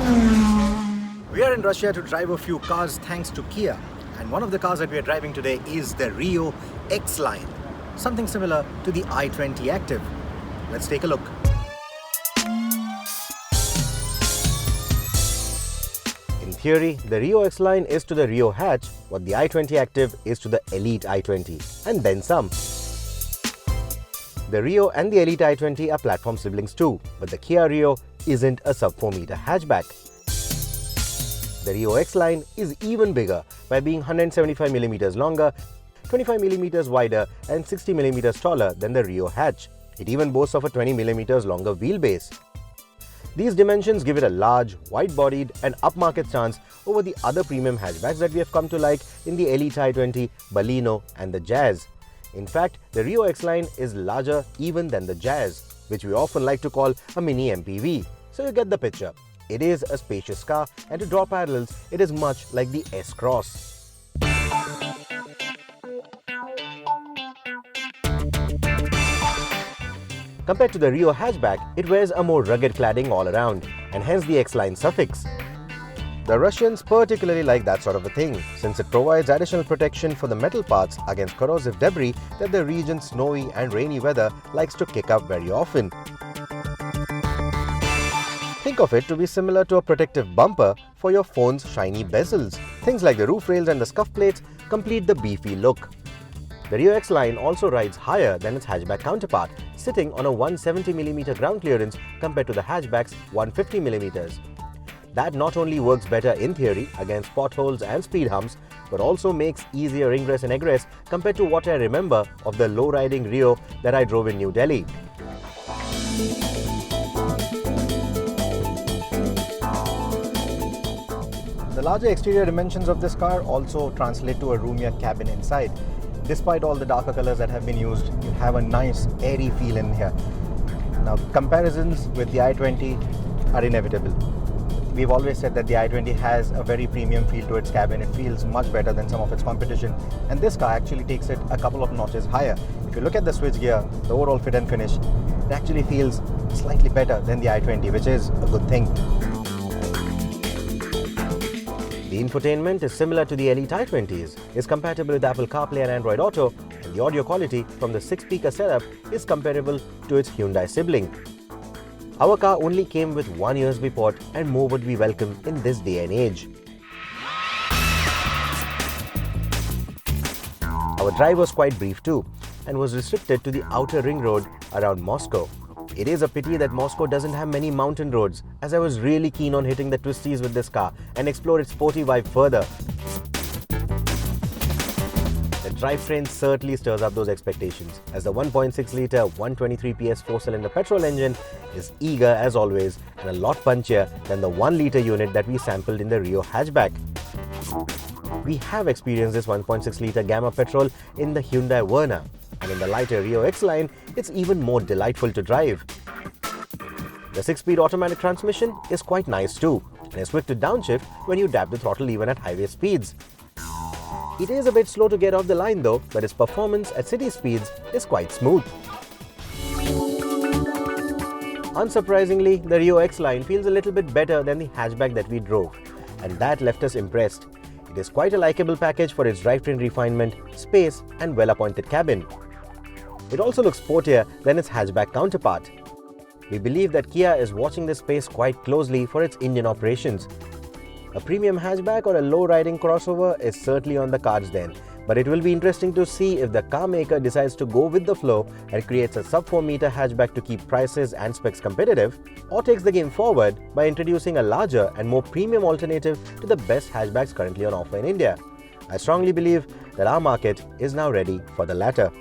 We are in Russia to drive a few cars thanks to Kia. And one of the cars that we are driving today is the Rio X line. Something similar to the i20 Active. Let's take a look. In theory, the Rio X line is to the Rio hatch what the i20 Active is to the Elite i20, and then some. The Rio and the Elite i20 are platform siblings too, but the Kia Rio isn't a sub-4 meter hatchback. The Rio X line is even bigger by being 175mm longer, 25mm wider and 60mm taller than the Rio hatch. It even boasts of a 20mm longer wheelbase. These dimensions give it a large, wide-bodied and upmarket stance over the other premium hatchbacks that we have come to like in the Elite i20, Baleno and the Jazz. In fact, the Rio X line is larger even than the Jazz, which we often like to call a mini MPV. So you get the picture. It is a spacious car, and to draw parallels, it is much like the S-Cross. Compared to the Rio hatchback, it wears a more rugged cladding all around, and hence the X-line suffix. The Russians particularly like that sort of a thing, since it provides additional protection for the metal parts against corrosive debris that the region's snowy and rainy weather likes to kick up very often. Think of it to be similar to a protective bumper for your phone's shiny bezels. Things like the roof rails and the scuff plates complete the beefy look. The Rio X line also rides higher than its hatchback counterpart, sitting on a 170mm ground clearance compared to the hatchback's 150mm. That not only works better in theory against potholes and speed humps, but also makes easier ingress and egress compared to what I remember of the low-riding Rio that I drove in New Delhi. The larger exterior dimensions of this car also translate to a roomier cabin inside. Despite all the darker colors that have been used, you have a nice airy feel in here. Now, comparisons with the i20 are inevitable. We've always said that the i20 has a very premium feel to its cabin. It feels much better than some of its competition, and this car actually takes it a couple of notches higher. If you look at the switchgear, the overall fit and finish, it actually feels slightly better than the i20, which is a good thing. The infotainment is similar to the Elite i20's, is compatible with Apple CarPlay and Android Auto, and the audio quality from the 6-speaker setup is comparable to its Hyundai sibling. Our car only came with one USB port, and more would be welcome in this day and age. Our drive was quite brief too, and was restricted to the outer ring road around Moscow. It is a pity that Moscow doesn't have many mountain roads, as I was really keen on hitting the twisties with this car and explore its sporty vibe further. The drivetrain certainly stirs up those expectations, as the 1.6-litre 123 PS 4-cylinder petrol engine is eager as always and a lot punchier than the 1-litre unit that we sampled in the Rio hatchback. We have experienced this 1.6-litre Gamma petrol in the Hyundai Verna, and in the lighter Rio X line, it's even more delightful to drive. The 6-speed automatic transmission is quite nice too, and is quick to downshift when you dab the throttle even at highway speeds. It is a bit slow to get off the line though, but its performance at city speeds is quite smooth. Unsurprisingly, the Rio X line feels a little bit better than the hatchback that we drove, and that left us impressed. It is quite a likeable package for its drivetrain refinement, space and well-appointed cabin. It also looks sportier than its hatchback counterpart. We believe that Kia is watching this space quite closely for its Indian operations. A premium hatchback or a low-riding crossover is certainly on the cards then, but it will be interesting to see if the car maker decides to go with the flow and creates a sub-4 meter hatchback to keep prices and specs competitive, or takes the game forward by introducing a larger and more premium alternative to the best hatchbacks currently on offer in India. I strongly believe that our market is now ready for the latter.